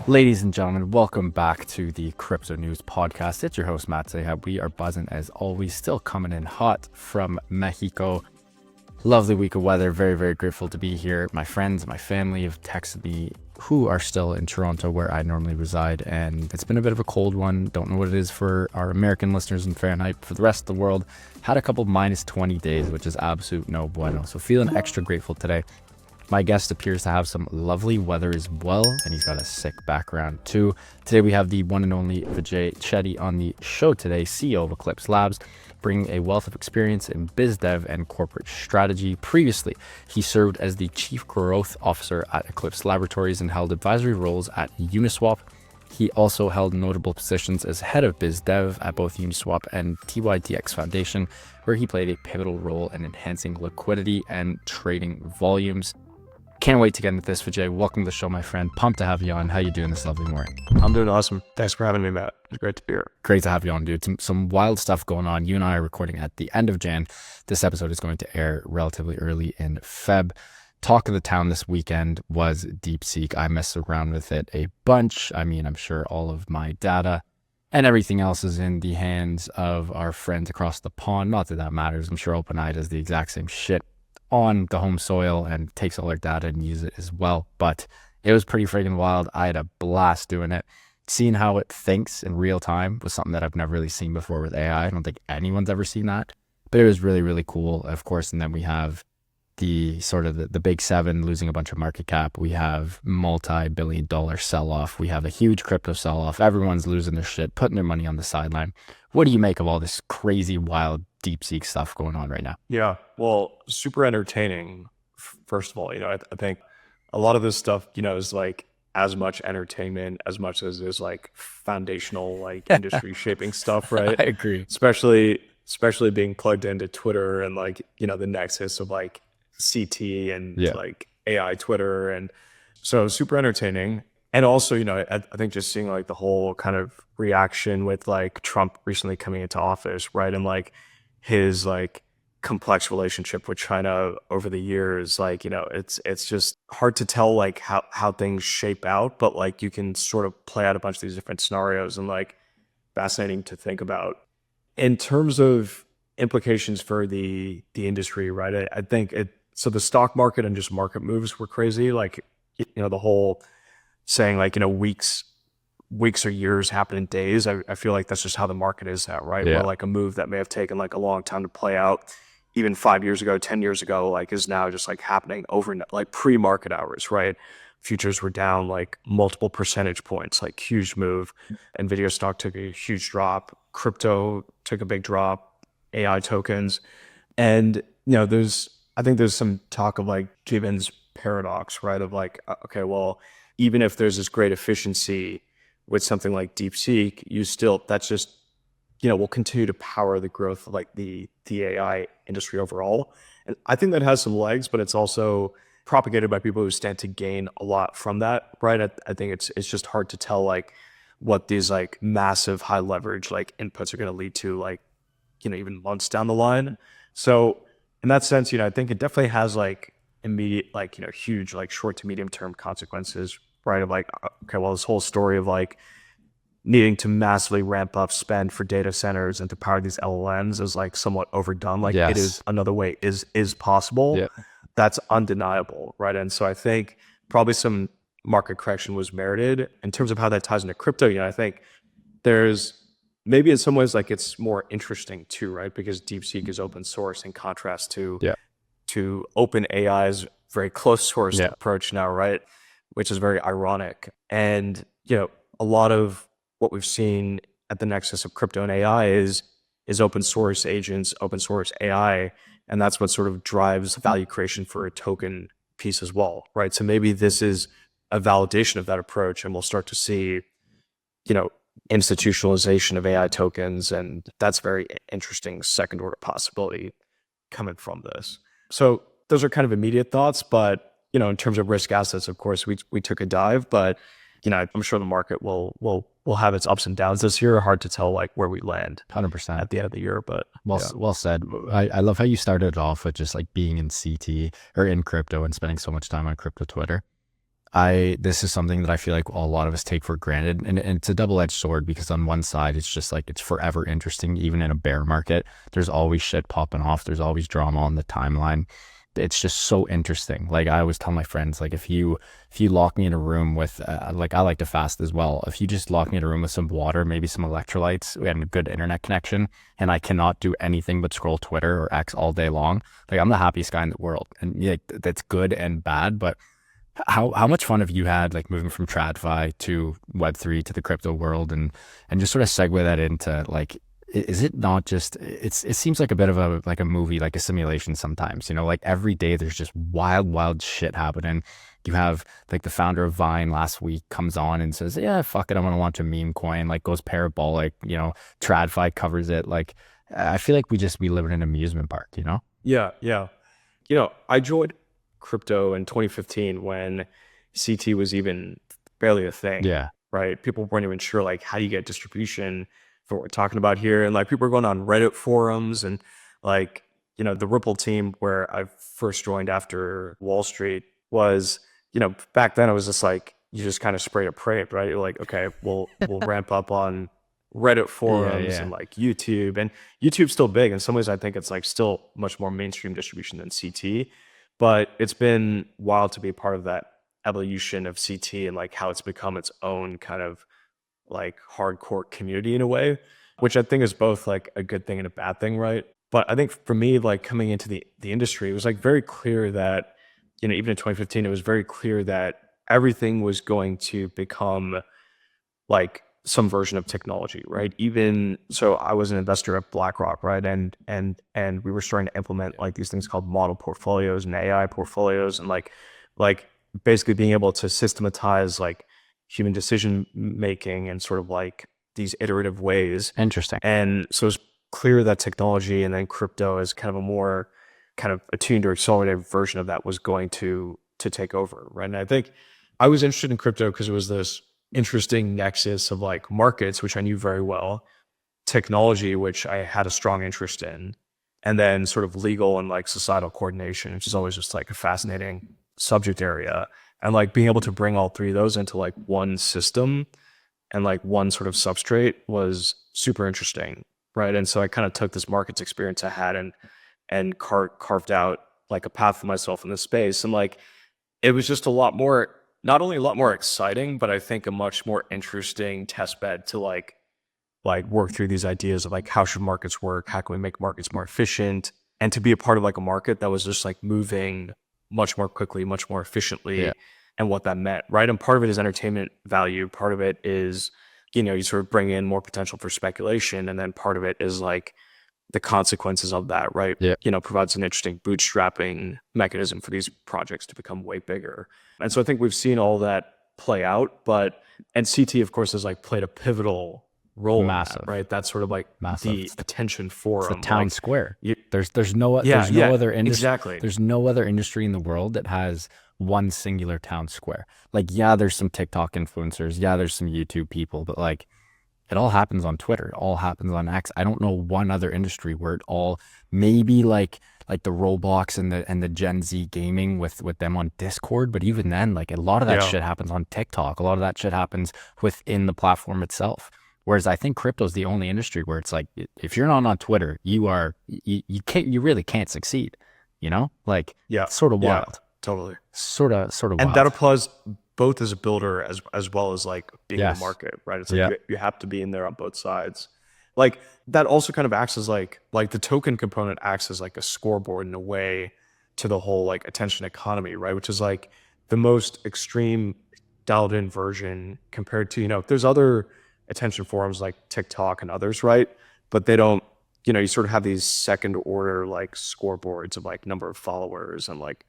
Ladies and gentlemen, welcome back to the Crypto News Podcast. It's your host, Matt Zahab. We are buzzing as always, still coming in hot from Mexico. Lovely week of weather. Very, very grateful to be here. My friends, my family have texted me who are still in Toronto where I normally reside. And it's been a bit of a cold one. Don't know what it is for our American listeners in Fahrenheit. For the rest of the world, had a couple minus 20 days, which is absolute no bueno. So feeling extra grateful today. My guest appears to have some lovely weather as well, and he's got a sick background too. Today we have the one and only Vijay Chetty on the show today, CEO of Eclipse Labs, bringing a wealth of experience in biz dev and corporate strategy. Previously, he served as the Chief Growth Officer at Eclipse Laboratories and held advisory roles at Uniswap. He also held notable positions as head of biz dev at both Uniswap and dYdX Foundation, where he played a pivotal role in enhancing liquidity and trading volumes. Can't wait to get into this, Vijay. Welcome to the show, my friend. Pumped to have you on. How you doing this lovely morning? I'm doing awesome. Thanks for having me, Matt. It's great to be here. Great to have you on, dude. Some wild stuff going on. You and I are recording at the end of Jan. This episode is going to air relatively early in Feb. Talk of the town this weekend was Deepseek. I messed around with it a bunch. I mean, I'm sure all of my data and everything else is in the hands of our friends across the pond. Not that that matters. I'm sure OpenAI does the exact same shit on the home soil and takes all our data and use it as well. But it was pretty freaking wild. I had a blast doing it. Seeing how it thinks in real time was something that I've never really seen before with AI. I don't think anyone's ever seen that, but it was really, really cool, of course. And then we have the sort of the big seven losing a bunch of market cap. We have multi-billion-dollar sell-off. We have a huge crypto sell-off. Everyone's losing their shit, putting their money on the sideline. What do you make of all this crazy, wild DeepSeek stuff going on right now? Yeah, well, super entertaining. First of all, I think a lot of this stuff, is like as much entertainment as much as is like foundational, like industry shaping stuff, right? I agree. Especially being plugged into Twitter and like, the nexus of like CT and like AI Twitter. And so super entertaining. And also, I think just seeing like the whole kind of reaction with like Trump recently coming into office, right? And like his like complex relationship with China over the years, like, it's just hard to tell like how things shape out, but like you can sort of play out a bunch of these different scenarios and like fascinating to think about. In terms of implications for the industry, right? I think so the stock market and just market moves were crazy. Like, the whole saying like, weeks or years happen in days. I feel like that's just how the market is now, right? Yeah. Where like a move that may have taken like a long time to play out, even 5 years ago, 10 years ago, like is now just like happening overnight, like pre-market hours, right? Futures were down like multiple percentage points, like huge move. Nvidia stock took a huge drop. Crypto took a big drop, AI tokens. And, I think there's some talk of like Jevons paradox, right? Of like, okay, well, even if there's this great efficiency with something like DeepSeek, that's just, will continue to power the growth of like the AI industry overall. And I think that has some legs, but it's also propagated by people who stand to gain a lot from that, right? I think it's just hard to tell like what these like massive high leverage like inputs are going to lead to, like, even months down the line. So in that sense, I think it definitely has like immediate, like, huge, like short to medium term consequences, right? Of like, okay, well, this whole story of like needing to massively ramp up spend for data centers and to power these LLMs is like somewhat overdone. Like It is another way is possible. Yeah. That's undeniable, right? And so I think probably some market correction was merited. In terms of how that ties into crypto, I think there's maybe in some ways like it's more interesting too, right? Because DeepSeek is open source in contrast to OpenAI's very close source approach now, right? Which is very ironic. And, a lot of what we've seen at the nexus of crypto and AI is open source agents, open source AI. And that's what sort of drives value creation for a token piece as well, right? So maybe this is a validation of that approach, and we'll start to see, institutionalization of AI tokens. And that's very interesting second order possibility coming from this. So those are kind of immediate thoughts, but, in terms of risk assets, of course, we took a dive, but, I'm sure the market will have its ups and downs this year. Hard to tell like where we land 100% at the end of the year, but well said. I love how you started off with just like being in CT or in crypto and spending so much time on crypto Twitter. This is something that I feel like a lot of us take for granted, and it's a double-edged sword, because on one side it's just like it's forever interesting. Even in a bear market, there's always shit popping off, there's always drama on the timeline. It's just so interesting. Like, I always tell my friends, like, if you lock me in a room with like, I like to fast as well, if you just lock me in a room with some water, maybe some electrolytes, and a good internet connection, and I cannot do anything but scroll Twitter or X all day long, like, I'm the happiest guy in the world. And yeah, that's good and bad. But how much fun have you had, like, moving from TradFi to Web3 to the crypto world, and just sort of segue that into, like, is it not just, it seems like a bit of a, like a movie, like a simulation sometimes, like every day there's just wild shit happening. You have, like, the founder of Vine last week comes on and says, yeah, fuck it, I'm gonna launch a meme coin, like, goes parabolic, TradFi covers it. Like, I feel like we live in an amusement park. Yeah, yeah. I joined crypto in 2015 when CT was even barely a thing. Yeah. Right? People weren't even sure, like, how do you get distribution for what we're talking about here? And, like, people were going on Reddit forums, and, like, the Ripple team where I first joined after Wall Street was, back then it was just like, you just kind of spray to pray, right? You're like, okay, we'll ramp up on Reddit forums and, like, YouTube. And YouTube's still big. In some ways, I think it's, like, still much more mainstream distribution than CT. But it's been wild to be a part of that evolution of CT, and, like, how it's become its own kind of, like, hardcore community in a way, which I think is both, like, a good thing and a bad thing, right? But I think for me, like, coming into the industry, it was, like, very clear that, even in 2015, it was very clear that everything was going to become, like, some version of technology, right? Even so, I was an investor at BlackRock, right? And we were starting to implement, like, these things called model portfolios and AI portfolios, and, like basically being able to systematize, like, human decision making and sort of, like, these iterative ways. Interesting. And so it's clear that technology, and then crypto as kind of a more kind of attuned or accelerated version of that, was going to take over, right? And I think I was interested in crypto because it was this interesting nexus of, like, markets, which I knew very well, technology, which I had a strong interest in, and then sort of legal and, like, societal coordination, which is always just, like, a fascinating subject area. And, like, being able to bring all three of those into, like, one system and, like, one sort of substrate was super interesting, right? And so I kind of took this markets experience I had and carved out, like, a path for myself in this space. And, like, it was just a lot more, not only a lot more exciting, but I think a much more interesting test bed to, like work through these ideas of, like, how should markets work? How can we make markets more efficient? And to be a part of, like, a market that was just, like, moving much more quickly, much more efficiently, and what that meant, right? And part of it is entertainment value. Part of it is, you sort of bring in more potential for speculation. And then part of it is, like, the consequences of that, right? Yeah. Provides an interesting bootstrapping mechanism for these projects to become way bigger. And so I think we've seen all that play out, and CT, of course, has, like, played a pivotal role in that, right? That's sort of, like, the attention forum. It's the town square. There's no other industry. Exactly. There's no other industry in the world that has one singular town square. Like, yeah, there's some TikTok influencers. Yeah, there's some YouTube people, but, like, it all happens on Twitter. It all happens on X. I don't know one other industry where it all, maybe like the Roblox and the Gen Z gaming with them on Discord. But even then, like, a lot of that shit happens on TikTok. A lot of that shit happens within the platform itself. Whereas I think crypto is the only industry where it's like, if you're not on Twitter, you really can't succeed. Like, sort of wild. Yeah, totally. Sort of wild. And that applies both as a builder as well as, like, being in the market, right? It's like you have to be in there on both sides. Like, that also kind of acts as, like the token component acts as, like, a scoreboard in a way to the whole, like, attention economy, right? Which is, like, the most extreme dialed in version compared to, there's other attention forums like TikTok and others, right? But they don't, you sort of have these second order, like, scoreboards of, like, number of followers and, like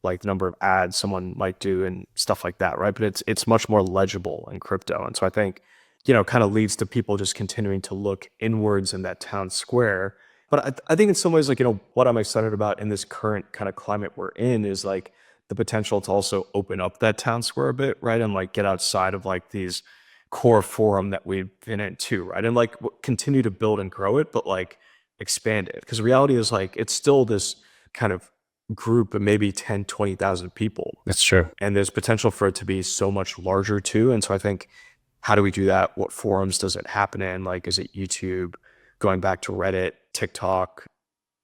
the number of ads someone might do and stuff like that, right? But it's much more legible in crypto. And so I think, kind of leads to people just continuing to look inwards in that town square. But I think in some ways, like, what I'm excited about in this current kind of climate we're in is, like, the potential to also open up that town square a bit, right? And, like, get outside of, like, these core forum that we've been in too, right? And, like, continue to build and grow it, but, like, expand it. Because the reality is, like, it's still this kind of group of maybe 10, 20,000 people. That's true. And there's potential for it to be so much larger too. And so I think, how do we do that? What forums does it happen in? Like, is it YouTube, going back to Reddit, TikTok,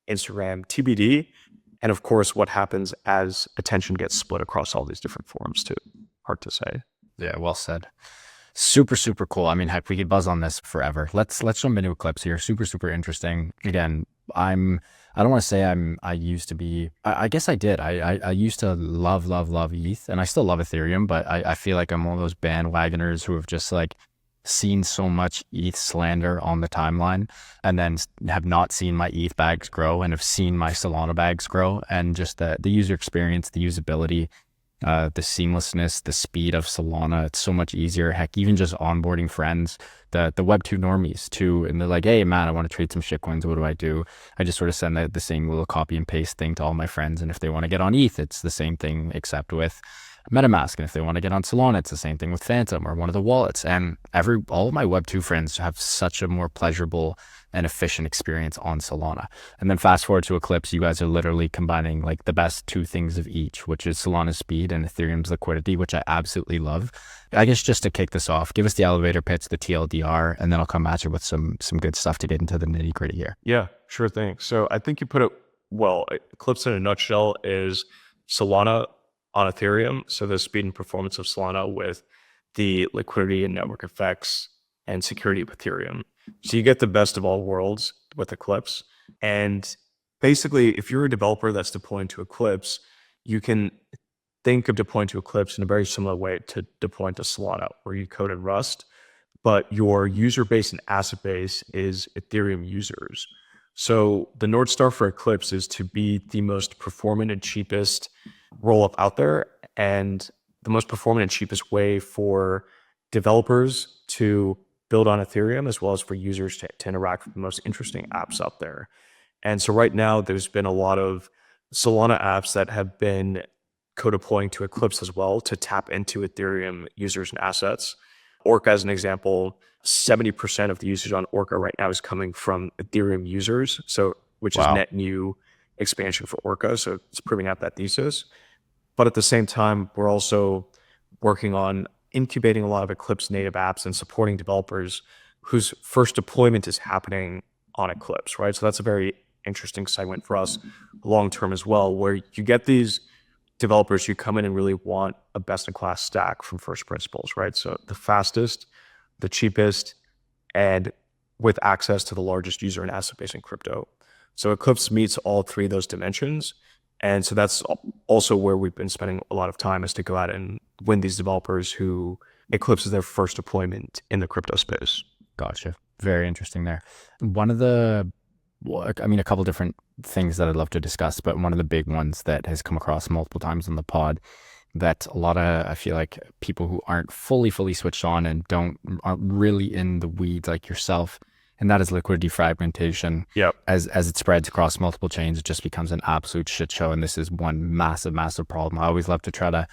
Instagram, TBD? And of course, what happens as attention gets split across all these different forums too? Hard to say. Yeah, well said. Super, super cool. I mean, heck, we could buzz on this forever. Let's jump into Eclipse here. Super, super interesting. Again, I don't want to say I used to be, I guess I did. I used to love ETH, and I still love Ethereum, but I feel like I'm one of those bandwagoners who have just like seen so much ETH slander on the timeline, and then have not seen my ETH bags grow, and have seen my Solana bags grow, and just the user experience, the usability, the seamlessness, the speed of Solana. It's so much easier. Heck, even just onboarding friends, the Web2 normies too, and they're like, hey man, I want to trade some shitcoins. What do I do? I just sort of send the same little copy and paste thing to all my friends, and if they want to get on ETH, it's the same thing except with MetaMask, and if they want to get on Solana, it's the same thing with Phantom or one of the wallets. And all of my Web2 friends have such a more pleasurable and efficient experience on Solana. And then fast forward to Eclipse, you guys are literally combining like the best two things of each, which is Solana's speed and Ethereum's liquidity, which I absolutely love. I guess just to kick this off, give us the elevator pitch, the TLDR, and then I'll come at you with some good stuff to get into the nitty gritty here. Yeah, sure thing. So I think you put it well. Eclipse in a nutshell is Solana on Ethereum. So the speed and performance of Solana with the liquidity and network effects and security of Ethereum. So you get the best of all worlds with Eclipse. And basically, if you're a developer that's deploying to Eclipse, you can think of deploying to Eclipse in a very similar way to deploying to Solana, where you code in Rust, but your user base and asset base is Ethereum users. So the North Star for Eclipse is to be the most performant and cheapest roll-up out there, and the most performant and cheapest way for developers to build on Ethereum, as well as for users to interact with the most interesting apps out there. And so right now, there's been a lot of Solana apps that have been co-deploying to Eclipse as well to tap into Ethereum users and assets. Orca, as an example, 70% of the usage on Orca right now is coming from Ethereum users, which is net new expansion for Orca. So it's proving out that thesis. But at the same time, we're also working on incubating a lot of Eclipse native apps and supporting developers whose first deployment is happening on Eclipse, right? So that's a very interesting segment for us long-term as well, where you get these developers who come in and really want a best-in-class stack from first principles, right? So the fastest, the cheapest, and with access to the largest user and asset base in crypto. So Eclipse meets all three of those dimensions. And so that's also where we've been spending a lot of time, is to go out and win these developers who Eclipse is their first deployment in the crypto space. Gotcha. Very interesting there. One of the, a couple different things that I'd love to discuss, but one of the big ones that has come across multiple times on the pod, that a lot of, I feel like people who aren't fully switched on and aren't really in the weeds like yourself, and that is liquidity fragmentation. Yep. As it spreads across multiple chains, it just becomes an absolute shit show. And this is one massive problem. I always love to try to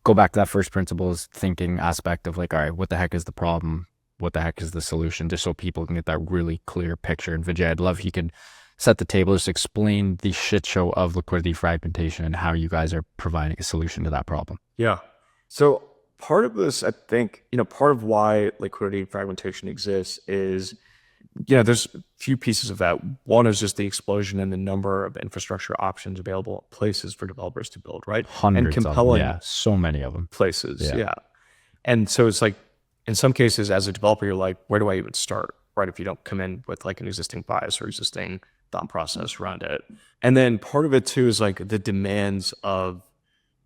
go back to that first principles thinking aspect of like, all right, what the heck is the problem? What the heck is the solution? Just so people can get that really clear picture. And Vijay, I'd love if you could set the table, just explain the shit show of liquidity fragmentation and how you guys are providing a solution to that problem. Yeah. So part of this, I think, part of why liquidity fragmentation exists is, there's a few pieces of that. One is just the explosion in the number of infrastructure options available, places for developers to build, right? Hundreds and compelling of them, so many of them. Places, yeah. And so it's like, in some cases, as a developer, you're like, where do I even start, right? If you don't come in with like an existing bias or existing thought process around it. And then part of it too is like the demands of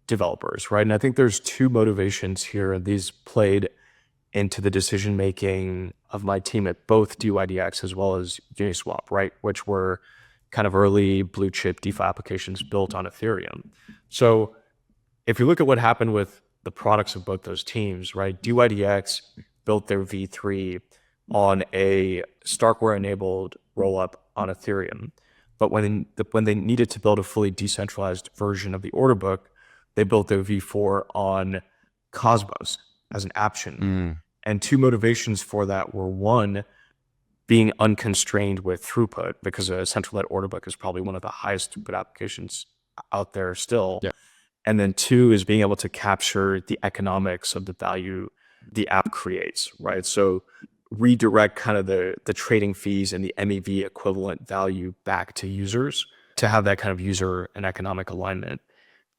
developers, right? And I think there's two motivations here, and these played into the decision-making of my team at both dYdX as well as Uniswap, right? Which were kind of early blue chip DeFi applications built on Ethereum. So if you look at what happened with the products of both those teams, right? dYdX built their V3 on a Starkware-enabled rollup on Ethereum. But when they needed to build a fully decentralized version of the order book, they built their V4 on Cosmos as an option. And two motivations for that were, one, being unconstrained with throughput, because a central-led order book is probably one of the highest throughput applications out there still. Yeah. And then two is being able to capture the economics of the value the app creates, right? So redirect kind of the trading fees and the MEV equivalent value back to users to have that kind of user and economic alignment.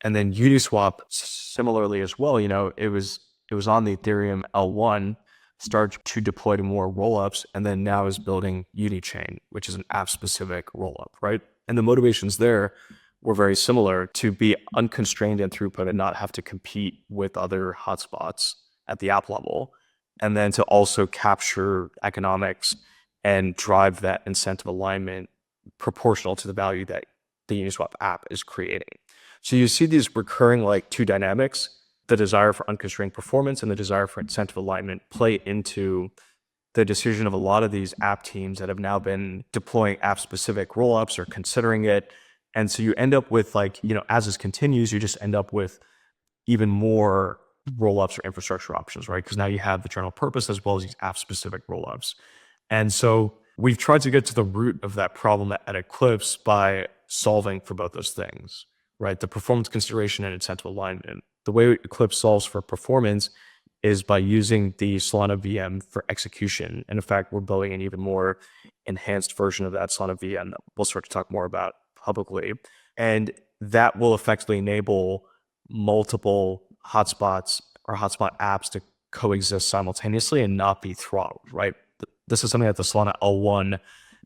And then Uniswap, similarly as well, it was on the Ethereum L1, started to deploy to more rollups, and then now is building Unichain, which is an app-specific rollup, right? And the motivations there were very similar: to be unconstrained in throughput and not have to compete with other hotspots at the app level, and then to also capture economics and drive that incentive alignment proportional to the value that the Uniswap app is creating. So you see these recurring like two dynamics: the desire for unconstrained performance and the desire for incentive alignment play into the decision of a lot of these app teams that have now been deploying app-specific rollups or considering it. And so you end up with, like, as this continues, you just end up with even more rollups or infrastructure options, right? Because now you have the general purpose as well as these app-specific rollups. And so we've tried to get to the root of that problem at Eclipse by solving for both those things, right? The performance consideration and incentive alignment. The way Eclipse solves for performance is by using the Solana VM for execution. And in fact, we're building an even more enhanced version of that Solana VM that we'll start to talk more about publicly. And that will effectively enable multiple hotspots or hotspot apps to coexist simultaneously and not be throttled, right? This is something that the Solana L1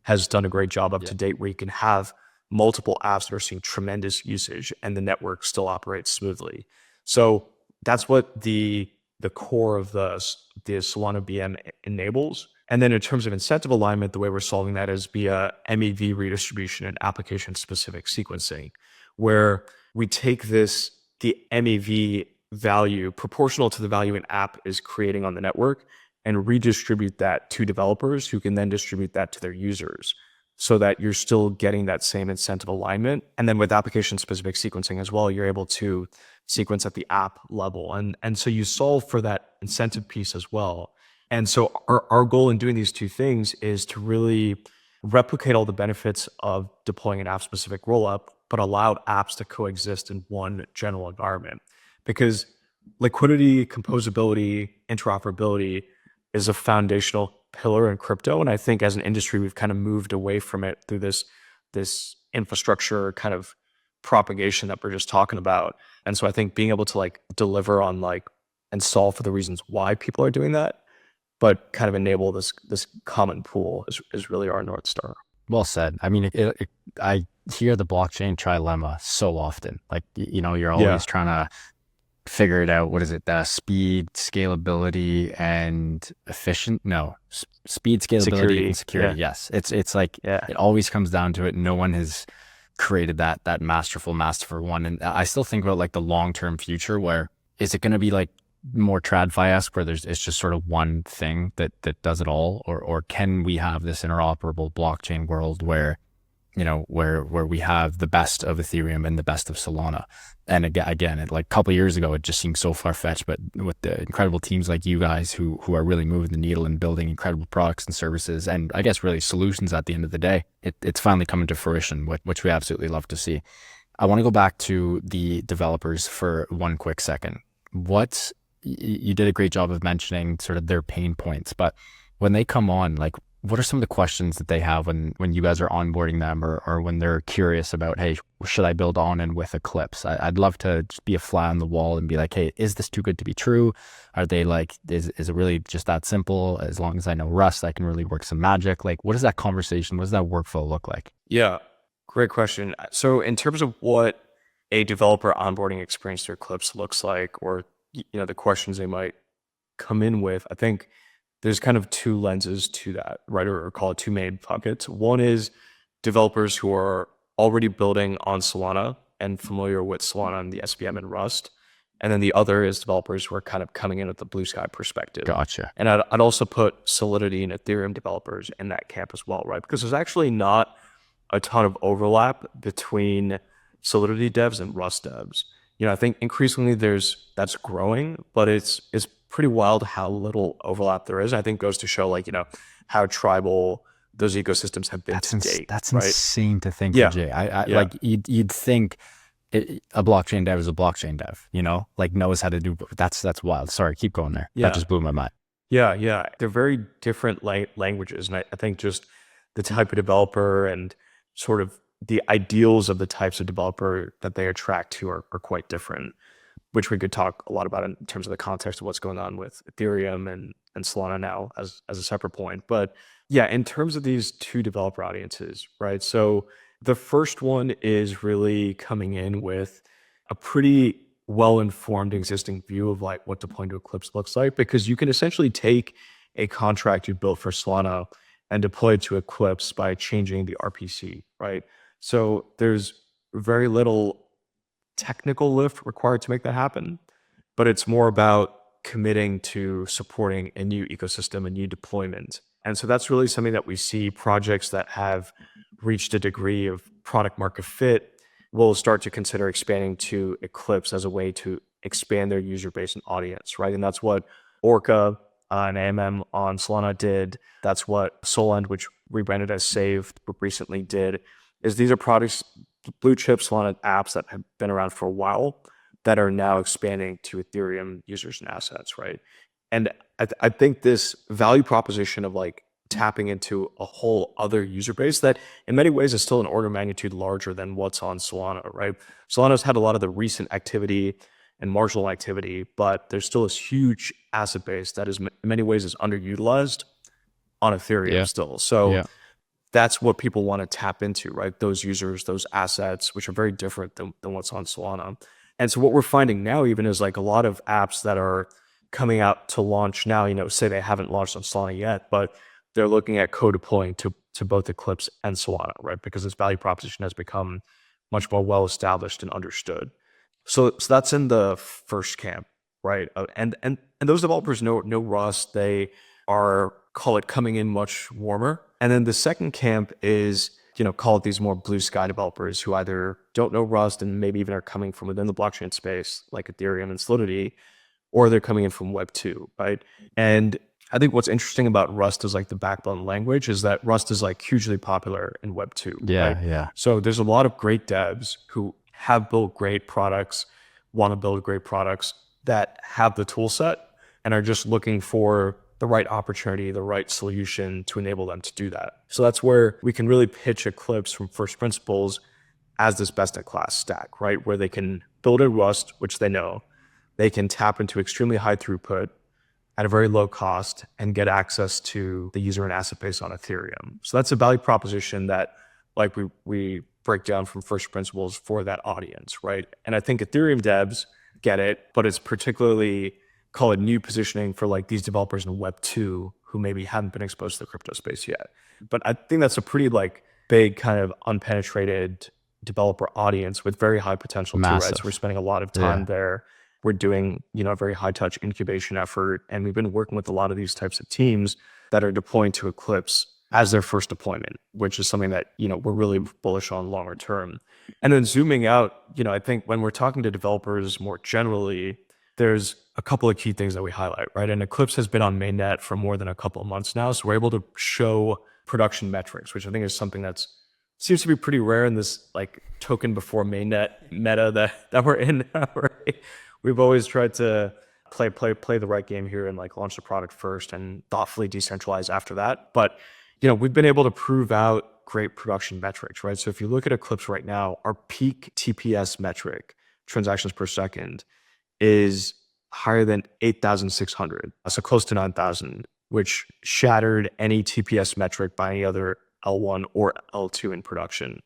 has done a great job of to date, where you can have multiple apps that are seeing tremendous usage and the network still operates smoothly. So that's what the core of the Solana VM enables. And then in terms of incentive alignment, the way we're solving that is via MEV redistribution and application-specific sequencing, where we take the MEV value proportional to the value an app is creating on the network and redistribute that to developers who can then distribute that to their users, so that you're still getting that same incentive alignment. And then with application-specific sequencing as well, you're able to sequence at the app level. And so you solve for that incentive piece as well. And so our goal in doing these two things is to really replicate all the benefits of deploying an app-specific rollup, but allow apps to coexist in one general environment. Because liquidity, composability, interoperability is a foundational pillar in crypto. And I think as an industry, we've kind of moved away from it through this infrastructure kind of propagation that we're just talking about. And so I think being able to like deliver on and solve for the reasons why people are doing that, but kind of enable this common pool is really our North Star. Well said. I mean, I hear the blockchain trilemma so often. Like, you're always trying to figure it out. What is it? Speed, scalability, and speed, scalability, and security. Yeah. Yes. It's like, it always comes down to it. No one has created that masterful one. And I still think about like the long-term future, where is it going to be like more TradFi-esque, where it's just sort of one thing that does it all, or can we have this interoperable blockchain world where we have the best of Ethereum and the best of Solana? And again, like a couple of years ago, it just seemed so far-fetched, but with the incredible teams like you guys who are really moving the needle and building incredible products and services, and I guess really solutions at the end of the day, it's finally coming to fruition, which we absolutely love to see. I want to go back to the developers for one quick second. You did a great job of mentioning sort of their pain points, but when they come on, like, what are some of the questions that they have when you guys are onboarding them, or when they're curious about, hey, should I build on and with Eclipse? I'd love to just be a fly on the wall and be like, hey, is this too good to be true? Are they like, is it really just that simple? As long as I know Rust, I can really work some magic. Like, what is that conversation? What does that workflow look like? Yeah, great question. So in terms of what a developer onboarding experience to Eclipse looks like, or the questions they might come in with, I think there's kind of two lenses to that, right? Or call it two main buckets. One is developers who are already building on Solana and familiar with Solana and the SVM and Rust. And then the other is developers who are kind of coming in with the blue sky perspective. Gotcha. And I'd also put Solidity and Ethereum developers in that camp as well, right? Because there's actually not a ton of overlap between Solidity devs and Rust devs. I think increasingly that's growing, but it's pretty wild how little overlap there is. I think goes to show how tribal those ecosystems have been to date. That's right? insane to think, Yeah. Vijay. Like you'd think a blockchain dev is a blockchain dev, like knows how to do. That's wild. Sorry, keep going there. Yeah. That just blew my mind. Yeah. They're very different languages. And I think just the type of developer and sort of the ideals of the types of developer that they attract to are quite different, which we could talk a lot about in terms of the context of what's going on with Ethereum and Solana now as a separate point. But yeah, in terms of these two developer audiences, right? So the first one is really coming in with a pretty well-informed existing view of like what deploying to Eclipse looks like, because you can essentially take a contract you built for Solana and deploy it to Eclipse by changing the RPC, right? So there's very little technical lift required to make that happen, but it's more about committing to supporting a new ecosystem, a new deployment. And so that's really something that we see projects that have reached a degree of product market fit will start to consider expanding to Eclipse as a way to expand their user base and audience, right? And that's what Orca and AMM on Solana did. That's what Solend, which rebranded as Saved, recently did. Is these are products, blue chip Solana apps that have been around for a while that are now expanding to Ethereum users and assets, right? And I think this value proposition of like tapping into a whole other user base that in many ways is still an order of magnitude larger than what's on Solana, right? Solana's had a lot of the recent activity and marginal activity, but there's still this huge asset base that is in many ways is underutilized on Ethereum still. So that's what people want to tap into, right? Those users, those assets, which are very different than what's on Solana. And so what we're finding now even is like a lot of apps that are coming out to launch now, say they haven't launched on Solana yet, but they're looking at co-deploying to both Eclipse and Solana, right? Because this value proposition has become much more well-established and understood. So that's in the first camp, right? And those developers know Rust. They are, call it, coming in much warmer. And then the second camp is, call it these more blue sky developers who either don't know Rust and maybe even are coming from within the blockchain space, like Ethereum and Solidity, or they're coming in from Web 2, right? And I think what's interesting about Rust as like the backbone language is that Rust is like hugely popular in Web 2. Yeah. So there's a lot of great devs who have built great products, want to build great products that have the tool set and are just looking for the right opportunity, the right solution to enable them to do that. So that's where we can really pitch Eclipse from first principles as this best-in-class stack, right? Where they can build in Rust, which they know. They can tap into extremely high throughput at a very low cost and get access to the user and asset base on Ethereum. So that's a value proposition that like we break down from first principles for that audience, right? And I think Ethereum devs get it, but it's particularly, call it, new positioning for like these developers in Web 2 who maybe haven't been exposed to the crypto space yet. But I think that's a pretty like big kind of unpenetrated developer audience with very high potential too, right? So we're spending a lot of time there. We're doing, a very high touch incubation effort. And we've been working with a lot of these types of teams that are deploying to Eclipse as their first deployment, which is something that, we're really bullish on longer term. And then zooming out, I think when we're talking to developers more generally, there's a couple of key things that we highlight, right? And Eclipse has been on mainnet for more than a couple of months now. So we're able to show production metrics, which I think is something that's seems to be pretty rare in this like token before mainnet meta that we're in now, right? We've always tried to play the right game here and like launch the product first and thoughtfully decentralize after that. But, we've been able to prove out great production metrics, right? So if you look at Eclipse right now, our peak TPS metric, transactions per second, is higher than 8,600. So close to 9,000, which shattered any TPS metric by any other L1 or L2 in production.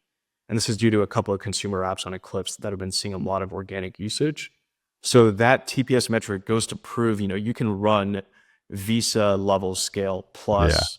And this is due to a couple of consumer apps on Eclipse that have been seeing a lot of organic usage. So that TPS metric goes to prove, you can run Visa level scale plus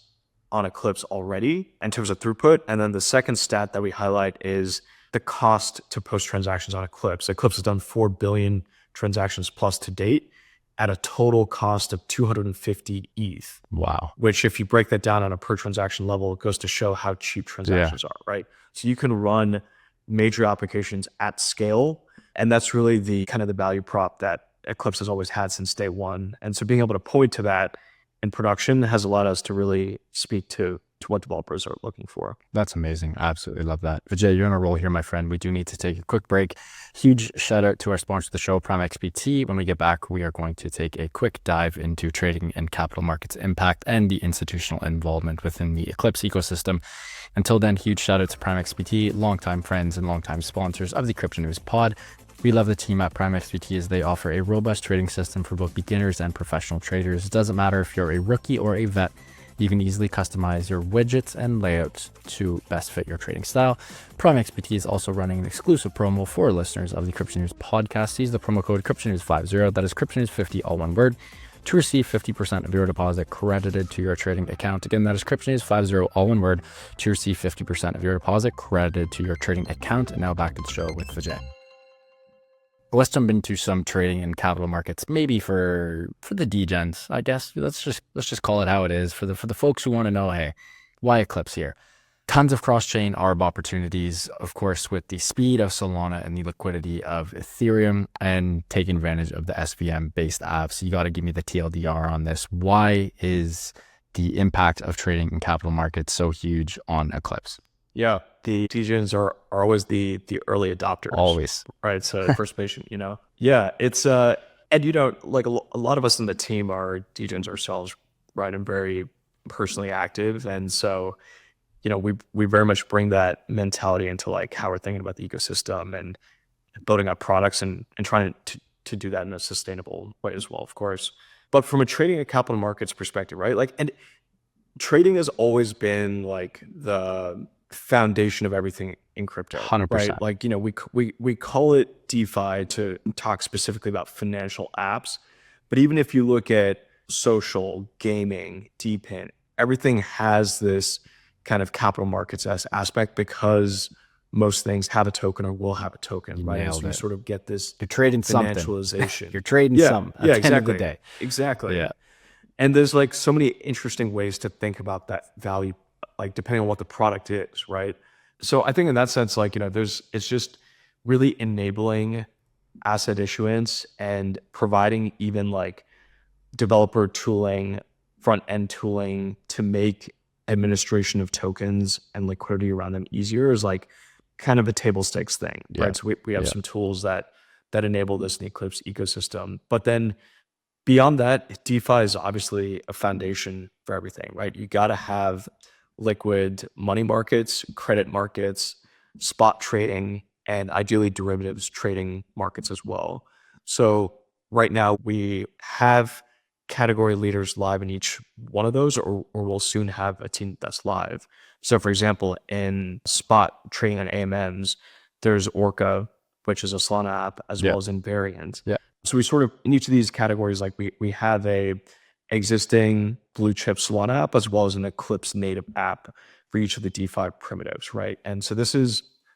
on Eclipse already in terms of throughput. And then the second stat that we highlight is the cost to post transactions on Eclipse. Eclipse has done 4 billion transactions plus to date at a total cost of 250 ETH. Wow. Which if you break that down on a per transaction level, it goes to show how cheap transactions are, right? So you can run major applications at scale. And that's really the kind of the value prop that Eclipse has always had since day one. And so being able to point to that in production has allowed us to really speak to what developers are looking for. That's amazing. I absolutely love that. Vijay, you're on a roll here, my friend. We do need to take a quick break. Huge shout out to our sponsor of the show, Prime XPT. When we get back, we are going to take a quick dive into trading and capital markets impact and the institutional involvement within the Eclipse ecosystem. Until then, huge shout out to Prime XPT, longtime friends and longtime sponsors of the Crypto News Pod. We love the team at Prime XPT as they offer a robust trading system for both beginners and professional traders. It doesn't matter if you're a rookie or a vet. You can easily customize your widgets and layouts to best fit your trading style. Prime XPT is also running an exclusive promo for listeners of the Crypto News podcast. Use the promo code CryptoNews50, that is CryptoNews50, all one word, to receive 50% of your deposit credited to your trading account. Again, that is CryptoNews50, all one word, to receive 50% of your deposit credited to your trading account. And now back to the show with Vijay. Let's jump into some trading and capital markets, maybe for the degens, I guess. Let's just call it how it is for the folks who want to know, hey, why Eclipse here? Tons of cross-chain ARB opportunities, of course, with the speed of Solana and the liquidity of Ethereum and taking advantage of the SVM-based apps. So you got to give me the TLDR on this. Why is the impact of trading and capital markets so huge on Eclipse? Yeah, the degens are always the early adopters. Always. Right, so first patient, Yeah, it's, and like a lot of us in the team are degens ourselves, right, and very personally active. And so, we very much bring that mentality into like how we're thinking about the ecosystem and building up products and trying to do that in a sustainable way as well, of course. But from a trading and capital markets perspective, right, like, and trading has always been like the foundation of everything in crypto, 100%. right? Like, we call it DeFi to talk specifically about financial apps, but even if you look at social, gaming, DePIN, everything has this kind of capital markets aspect because most things have a token or will have a token, right? And so you sort of get this You're trading financialization. You're trading something at the end of the day. Exactly. Yeah. And there's like so many interesting ways to think about that value, like depending on what the product is, right? So I think in that sense, like, it's just really enabling asset issuance and providing even like developer tooling, front end tooling to make administration of tokens and liquidity around them easier is like kind of a table stakes thing, right? So we have some tools that enable this in the Eclipse ecosystem. But then beyond that, DeFi is obviously a foundation for everything, right? You got to have liquid money markets, credit markets, spot trading, and ideally derivatives trading markets as well. So right now we have category leaders live in each one of those, or we'll soon have a team that's live. So for example, in spot trading on AMMs, there's Orca, which is a Solana app, as well as Invariant. Yeah. So we sort of, in each of these categories, like we have a existing blue chip Solana app, as well as an Eclipse native app for each of the DeFi primitives, right? And so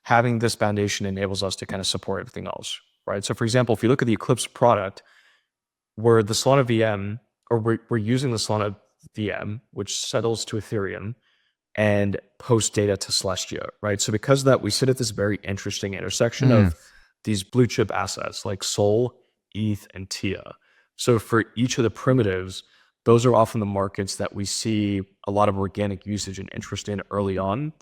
having this foundation enables us to kind of support everything else, right? So for example, if you look at the Eclipse product, we're the Solana VM, or we're using the Solana VM, which settles to Ethereum and posts data to Celestia, right? So because of that, we sit at this very interesting intersection of these blue chip assets like Sol, ETH, and TIA. So for each of the primitives, those are often the markets that we see a lot of organic usage and interest in early on.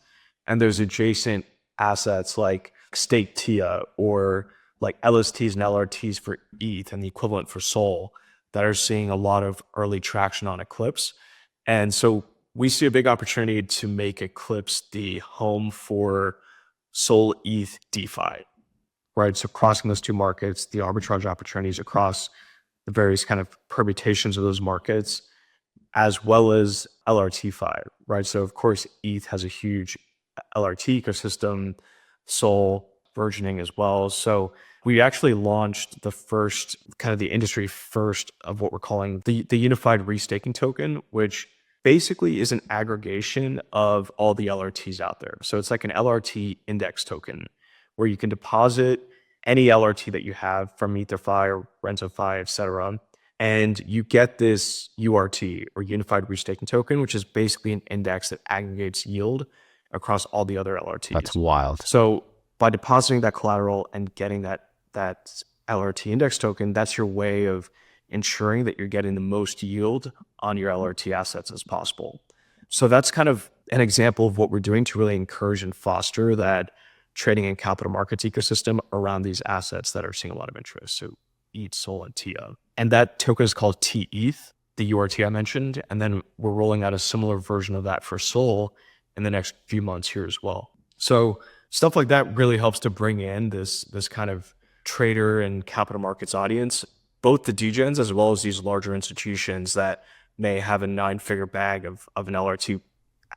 And there's adjacent assets like staked TIA or like LSTs and LRTs for ETH and the equivalent for Sol that are seeing a lot of early traction on Eclipse. And so we see a big opportunity to make Eclipse the home for Sol ETH DeFi, right? So crossing those two markets, the arbitrage opportunities across the various kind of permutations of those markets, as well as LRT5, right? So of course, ETH has a huge LRT ecosystem, Sol versioning as well. So we actually launched the first, kind of the industry first of what we're calling the unified restaking token, which basically is an aggregation of all the LRTs out there. So it's like an LRT index token where you can deposit any LRT that you have from EtherFi or RentoFi, et cetera. And you get this URT or unified restaking token, which is basically an index that aggregates yield across all the other LRTs. That's wild. So by depositing that collateral and getting that LRT index token, that's your way of ensuring that you're getting the most yield on your LRT assets as possible. So that's kind of an example of what we're doing to really encourage and foster that trading and capital markets ecosystem around these assets that are seeing a lot of interest. So ETH, SOL, and TIA. And that token is called tETH, the URT I mentioned. And then we're rolling out a similar version of that for SOL in the next few months here as well. So stuff like that really helps to bring in this kind of trader and capital markets audience, both the degens as well as these larger institutions that may have a 9-figure bag of an LRT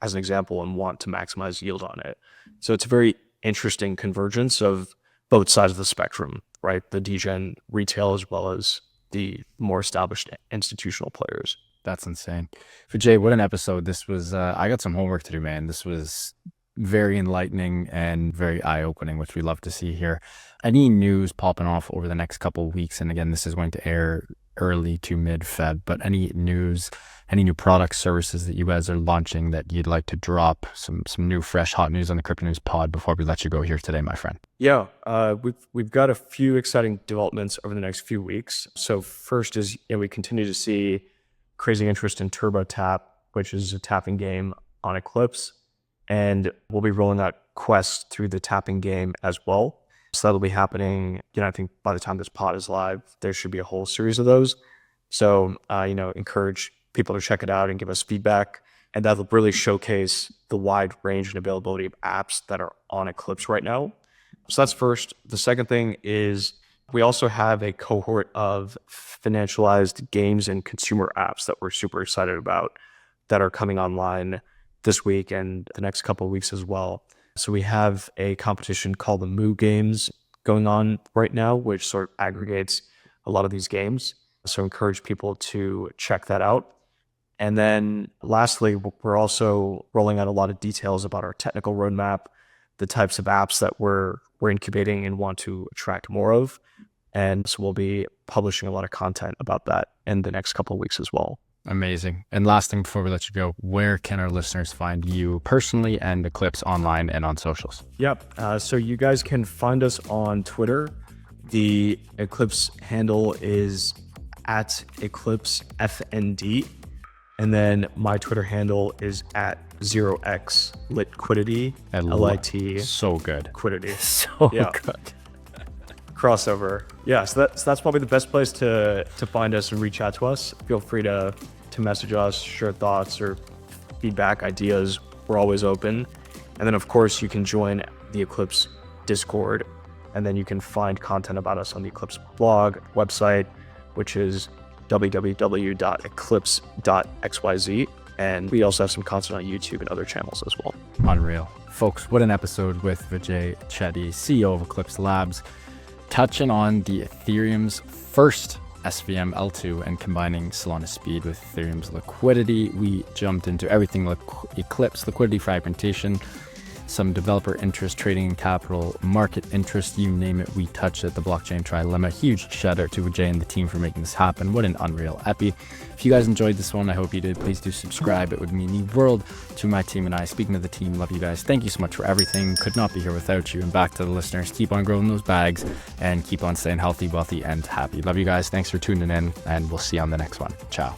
as an example and want to maximize yield on it. So it's a very interesting convergence of both sides of the spectrum, right? The degen retail as well as the more established institutional players. That's insane. Vijay, what an episode. This was, I got some homework to do, man. This was very enlightening and very eye-opening, which we love to see here. Any news popping off over the next couple of weeks? And again, this is going to air early to mid-Feb, but any news, any new products, services that you guys are launching that you'd like to drop, some new, fresh, hot news on the Crypto News Pod before we let you go here today, my friend? Yeah, we've got a few exciting developments over the next few weeks. So first is, we continue to see crazy interest in TurboTap, which is a tapping game on Eclipse. And we'll be rolling out quests through the tapping game as well. So that'll be happening, I think by the time this pod is live, there should be a whole series of those. So, encourage people to check it out and give us feedback. And that'll really showcase the wide range and availability of apps that are on Eclipse right now. So that's first. The second thing is we also have a cohort of financialized games and consumer apps that we're super excited about that are coming online this week and the next couple of weeks as well. So we have a competition called the Moo Games going on right now, which sort of aggregates a lot of these games. So encourage people to check that out. And then lastly, we're also rolling out a lot of details about our technical roadmap, the types of apps that we're incubating and want to attract more of. And so we'll be publishing a lot of content about that in the next couple of weeks as well. Amazing. And last thing before we let you go, where can our listeners find you personally and Eclipse online and on socials? Yep. So you guys can find us on Twitter. The Eclipse handle is at EclipseFND. And then my Twitter handle is at 0x Liquidity. LIT. So good. Liquidity. So good. Crossover. Yeah, so that's probably the best place to find us and reach out to us. Feel free to message us, share thoughts or feedback, ideas. We're always open. And then of course you can join the Eclipse Discord, and then you can find content about us on the Eclipse blog website, which is www.eclipse.xyz. And we also have some content on YouTube and other channels as well. Unreal. Folks, what an episode with Vijay Chetty, CEO of Eclipse Labs, touching on the Ethereum's first SVM L2 and combining Solana speed with Ethereum's liquidity. We jumped into everything Eclipse, liquidity, fragmentation, some developer interest, trading and capital market interest, you name it, we touched it, the blockchain trilemma. Huge shout out to Vijay and the team for making this happen. What an unreal epi. If you guys enjoyed this one, I hope you did. Please do subscribe. It would mean the world to my team and I. Speaking of the team, love you guys. Thank you so much for everything. Could not be here without you. And back to the listeners, keep on growing those bags and keep on staying healthy, wealthy, and happy. Love you guys. Thanks for tuning in, and we'll see you on the next one. Ciao.